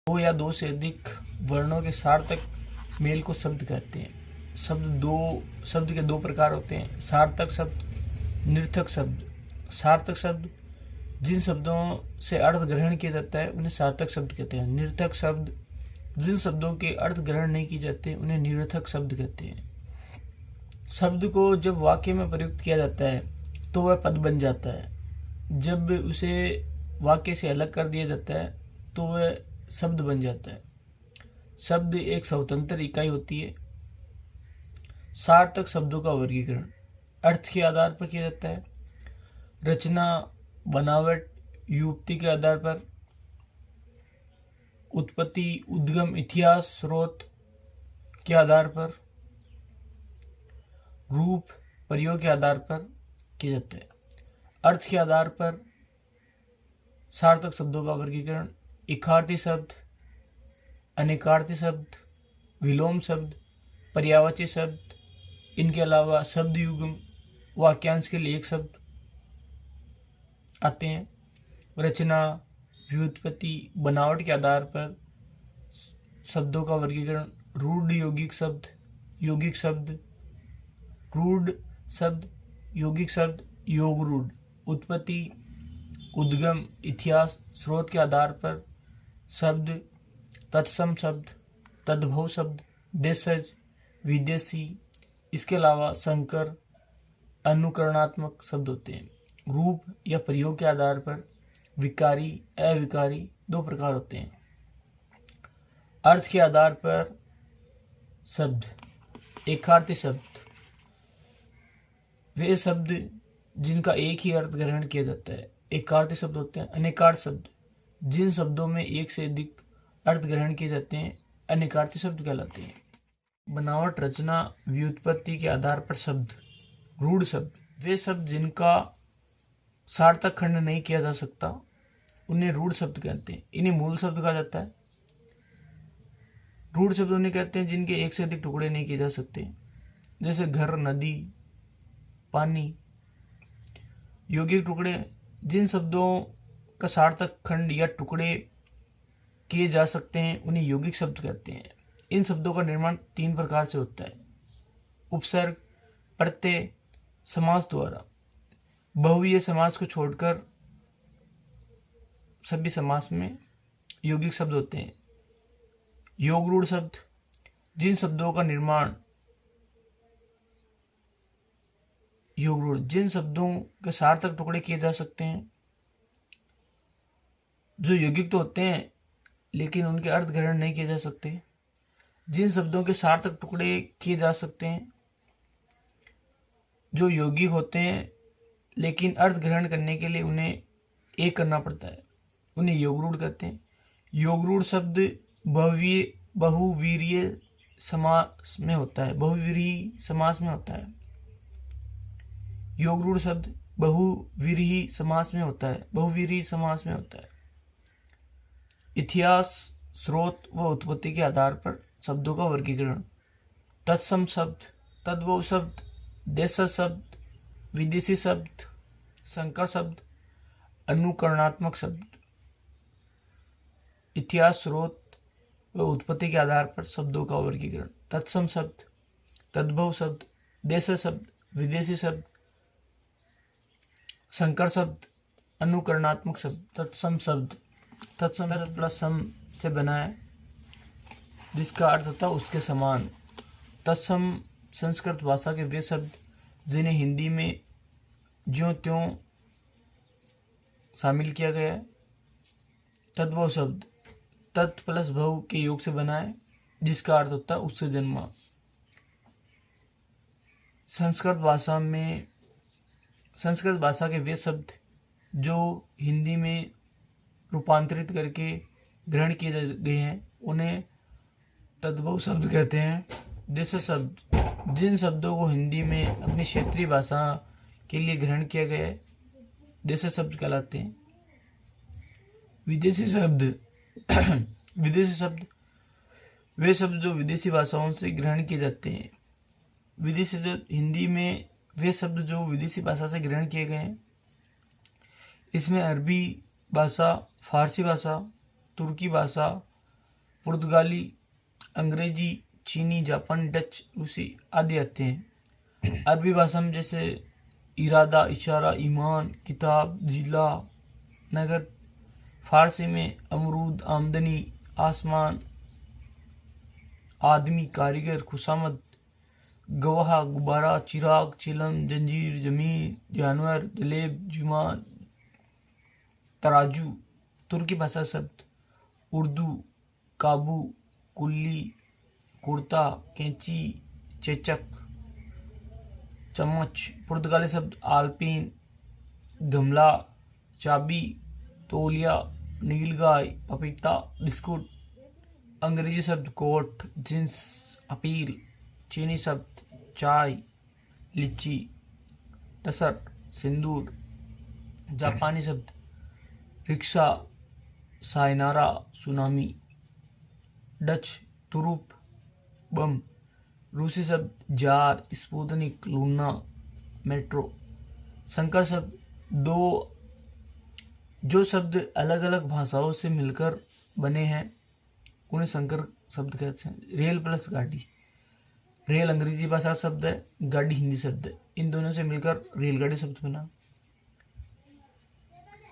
दो या दो से अधिक वर्णों के सार्थक मेल को शब्द कहते हैं। शब्द के दो प्रकार होते हैं, सार्थक शब्द, निर्थक शब्द। सार्थक शब्द जिन शब्दों से अर्थ ग्रहण किया जाता है उन्हें सार्थक शब्द कहते हैं। निर्थक शब्द जिन शब्दों के अर्थ ग्रहण नहीं किए जाते उन्हें निरर्थक शब्द कहते हैं। शब्द को जब वाक्य में प्रयुक्त किया जाता है तो वह पद बन जाता है। जब उसे वाक्य से अलग कर दिया जाता है तो वह शब्द बन जाता है। शब्द एक स्वतंत्र इकाई होती है। सार्थक शब्दों का वर्गीकरण अर्थ के आधार पर किया जाता है, रचना, बनावट, युक्ति के आधार पर, उत्पत्ति, उद्गम, इतिहास, स्रोत के आधार पर, रूप, प्रयोग के आधार पर किया जाता है। अर्थ के आधार पर सार्थक शब्दों का वर्गीकरण इकार्थी शब्द, अनेकार्थी शब्द, विलोम शब्द, पर्यायवाची शब्द, इनके अलावा शब्द युग्म, वाक्यांश के लिए एक शब्द आते हैं। रचना, व्युत्पत्ति, बनावट के आधार पर शब्दों का वर्गीकरण रूढ़ यौगिक शब्द, यौगिक शब्द, रूढ़ शब्द, यौगिक शब्द, योग रूढ़, उत्पत्ति, उद्गम, इतिहास, स्रोत के आधार पर शब्द, तत्सम शब्द, तद्भव शब्द, देशज, विदेशी, इसके अलावा संकर, अनुकरणात्मक शब्द होते हैं। रूप या प्रयोग के आधार पर विकारी, अविकारी दो प्रकार होते हैं। अर्थ के आधार पर शब्द एकार्थी शब्द वे शब्द जिनका एक ही अर्थ ग्रहण किया जाता है, एकार्थी शब्द होते हैं। अनेकार्थ शब्द जिन शब्दों में एक से अधिक अर्थ ग्रहण किए जाते हैं अनेकार्थी शब्द कहलाते हैं। बनावट, रचना, व्युत्पत्ति के आधार पर शब्द रूढ़ शब्द वे शब्द जिनका सार्थक खंड नहीं किया जा सकता उन्हें रूढ़ शब्द कहते हैं। इन्हें मूल शब्द कहा जाता है। रूढ़ शब्द उन्हें कहते हैं जिनके एक से अधिक टुकड़े नहीं किए जा सकते, जैसे घर, नदी, पानी। यौगिक टुकड़े जिन शब्दों का सार्थक खंड या टुकड़े किए जा सकते हैं उन्हें यौगिक शब्द कहते हैं। इन शब्दों का निर्माण तीन प्रकार से होता है, उपसर्ग, प्रत्यय, समास द्वारा। बहुव्रीहि समास को छोड़कर सभी समास में यौगिक शब्द होते हैं। योग रूढ़ शब्द जिन शब्दों का निर्माण योग रूढ़ जिन शब्दों के सार्थक टुकड़े किए जा सकते हैं, जो यौगिक तो होते हैं लेकिन उनके अर्थ ग्रहण नहीं किए जा सकते। जिन शब्दों के सार्थक टुकड़े किए जा सकते हैं, जो यौगिक होते हैं लेकिन अर्थ ग्रहण करने के लिए उन्हें एक करना पड़ता है, उन्हें योग रूढ़ कहते हैं। योग रूढ़ शब्द बहुव्रीहि समास में होता है, बहुव्रीहि समास में होता है। योग रूढ़ शब्द बहुव्रीहि समास में होता है, बहुव्रीहि समास में होता है। इतिहास, स्रोत व उत्पत्ति के आधार पर शब्दों का वर्गीकरण तत्सम शब्द, तद्भव शब्द, देशज शब्द, विदेशी शब्द, संकर शब्द, अनुकरणात्मक शब्द। इतिहास, स्रोत व उत्पत्ति के आधार पर शब्दों का वर्गीकरण तत्सम शब्द, तद्भव शब्द, देशज शब्द, विदेशी शब्द, संकर शब्द, अनुकरणात्मक शब्द। तत्सम शब्द प्लस सम से बना है जिसका अर्थ होता है उसके समान। तत्सम संस्कृत भाषा के वे शब्द जिन्हें हिंदी में ज्यों त्यों शामिल किया गया है। तद्भव शब्द तत् प्लस भव के योग से बना है जिसका अर्थ होता है उससे जन्मा। संस्कृत भाषा के वे शब्द जो हिंदी में रूपांतरित करके ग्रहण किए गए हैं उन्हें तद्भव शब्द कहते हैं। देशज शब्द जिन शब्दों को हिंदी में अपनी क्षेत्रीय भाषा के लिए ग्रहण किया गया है देशज शब्द कहलाते हैं। विदेशी शब्द वे शब्द जो विदेशी भाषाओं से ग्रहण किए जाते हैं। हिंदी में वे शब्द जो विदेशी भाषा से ग्रहण किए गए हैं, इसमें अरबी भाषा, फारसी भाषा, तुर्की भाषा, पुर्तगाली, अंग्रेजी, चीनी, जापानी, डच, रूसी आदि आते हैं। अरबी भाषा में जैसे इरादा, इशारा, ईमान, किताब, जिला, नगद। फारसी में अमरूद, आमदनी, आसमान, आदमी, कारीगर, खुशामद, गवाह, गुब्बारा, चिराग, चिलम, जंजीर, जमीन, जानवर, जलेब, जुमा, तराजू। तुर्की भाषा शब्द उर्दू, काबू, कुल्ली, कुर्ता, कैंची, चेचक, चम्मच। पुर्तगाली शब्द आल्पिन, गमला, चाबी, तौलिया, नीलगाय, पपीता, बिस्कुट। अंग्रेजी शब्द कोट, जींस, अपील। चीनी शब्द चाय, लीची, टसर, सिंदूर। जापानी शब्द रिक्शा, सायनारा, सुनामी। डच तुरुप, बम। रूसी शब्द जार, स्पुतनिक, लूना, मेट्रो। संकर शब्द जो शब्द अलग अलग भाषाओं से मिलकर बने हैं उन्हें संकर शब्द कहते हैं। रेल प्लस गाड़ी। रेल अंग्रेजी भाषा शब्द है, गाड़ी हिंदी शब्द है, इन दोनों से मिलकर रेलगाड़ी शब्द बना।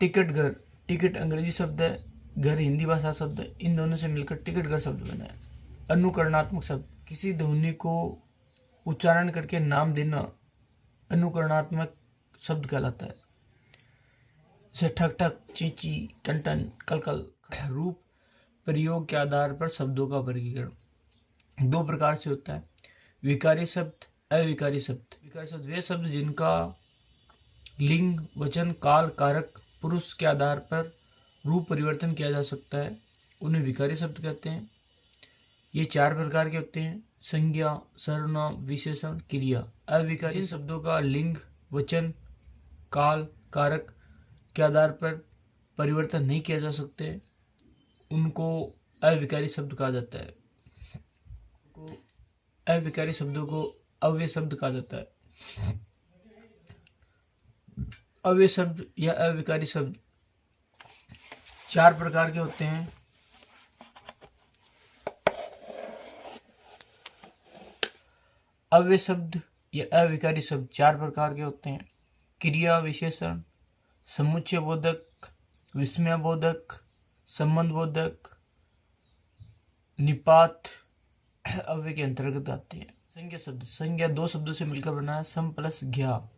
टिकट घर, टिकट अंग्रेजी शब्द है, घर हिंदी भाषा शब्द है, इन दोनों से मिलकर टिकट घर शब्द बना है। अनुकरणात्मक शब्द, किसी ध्वनि को उच्चारण करके नाम देना अनुकरणात्मक शब्द कहलाता है। जैसे ठक ठक, चींची, टन टन, कल कल। रूप प्रयोग के आधार पर शब्दों का वर्गीकरण दो प्रकार से होता है, विकारी शब्द, अविकारी शब्द। विकारी शब्द वे शब्द जिनका लिंग, वचन, काल, कारक, पुरुष के आधार पर रूप परिवर्तन किया जा सकता है, उन्हें विकारी शब्द कहते हैं। ये चार प्रकार के होते हैं, संज्ञा, सर्वनाम, विशेषण, क्रिया। अविकारी शब्दों का लिंग, वचन, काल, कारक के आधार पर परिवर्तन नहीं किया जा सकते, उनको अविकारी शब्द कहा जाता है। अविकारी शब्दों को अव्यय शब्द कहा जाता है। अव्यय शब्द या अविकारी शब्द चार प्रकार के होते हैं। अव्यय शब्द या अविकारी शब्द चार प्रकार के होते हैं, क्रिया विशेषण, समुच्चय बोधक, विस्मय बोधक, संबंध बोधक, निपात अव्यय के अंतर्गत आते हैं। संज्ञा शब्द, संज्ञा दो शब्दों से मिलकर बना है, सम प्लस ज्ञा,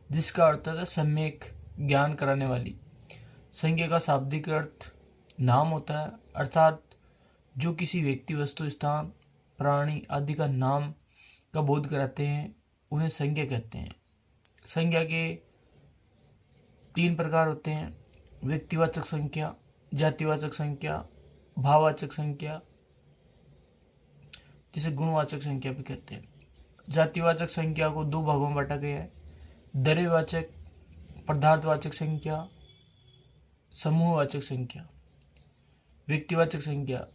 जिसका अर्थ है सम्यक ज्ञान कराने वाली। संज्ञा का शाब्दिक अर्थ नाम होता है, अर्थात जो किसी व्यक्ति, वस्तु, स्थान, प्राणी आदि का नाम का बोध कराते हैं उन्हें संज्ञा कहते हैं। संज्ञा के तीन प्रकार होते हैं, व्यक्तिवाचक संज्ञा, जातिवाचक संज्ञा, भाववाचक संज्ञा, जिसे गुणवाचक संज्ञा भी कहते हैं। जातिवाचक संज्ञा को दो भागों में बांटा गया है, द्रव्यवाचक, पदार्थवाचक संज्ञा, समूहवाचक संज्ञा। व्यक्तिवाचक संज्ञा,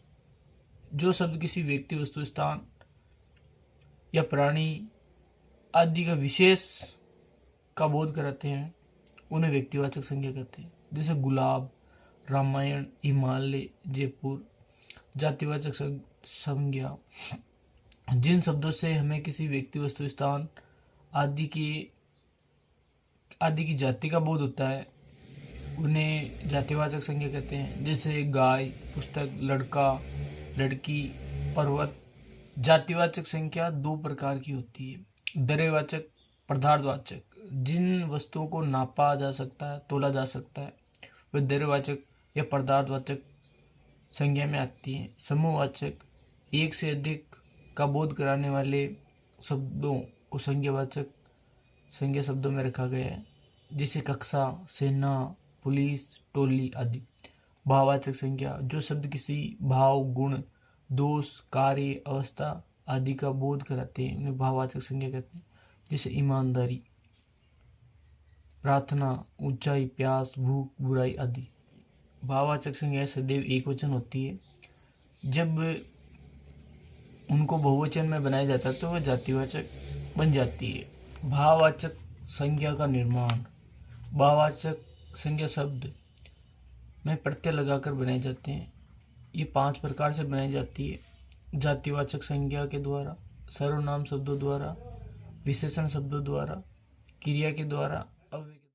जो शब्द किसी व्यक्ति, वस्तु, स्थान या प्राणी आदि का विशेष का बोध कराते हैं उन्हें व्यक्तिवाचक संज्ञा कहते हैं, जैसे गुलाब, रामायण, हिमालय, जयपुर। जातिवाचक संज्ञा, जिन शब्दों से हमें किसी व्यक्ति, वस्तु, स्थान आदि की जाति का बोध होता है उन्हें जातिवाचक संज्ञा कहते हैं, जैसे गाय, पुस्तक, लड़का, लड़की, पर्वत। जातिवाचक संज्ञा दो प्रकार की होती है, द्रव्यवाचक, पदार्थवाचक, जिन वस्तुओं को नापा जा सकता है, तोला जा सकता है, वे द्रव्यवाचक या पदार्थवाचक संज्ञा में आती हैं। समूहवाचक, एक से अधिक का बोध कराने वाले शब्दों को संज्ञावाचक संज्ञा शब्दों में रखा गया है, जैसे कक्षा, सेना, पुलिस, टोली आदि। भाववाचक संज्ञा, जो शब्द किसी भाव, गुण, दोष, कार्य, अवस्था आदि का बोध कराते हैं उन्हें भाववाचक संज्ञा कहते हैं, जैसे ईमानदारी, प्रार्थना, ऊंचाई, प्यास, भूख, बुराई आदि। भाववाचक संज्ञा सदैव एक वचन होती है, जब उनको बहुवचन में बनाया जाता है तो वह जातिवाचक बन जाती है। भाववाचक संज्ञा का निर्माण, भाववाचक संज्ञा शब्द में प्रत्यय लगाकर बनाए जाते हैं, ये 5 प्रकार से बनाई जाती है। जातिवाचक संज्ञा के द्वारा, सर्वनाम शब्दों द्वारा, विशेषण शब्दों द्वारा, क्रिया के द्वारा, अव्यय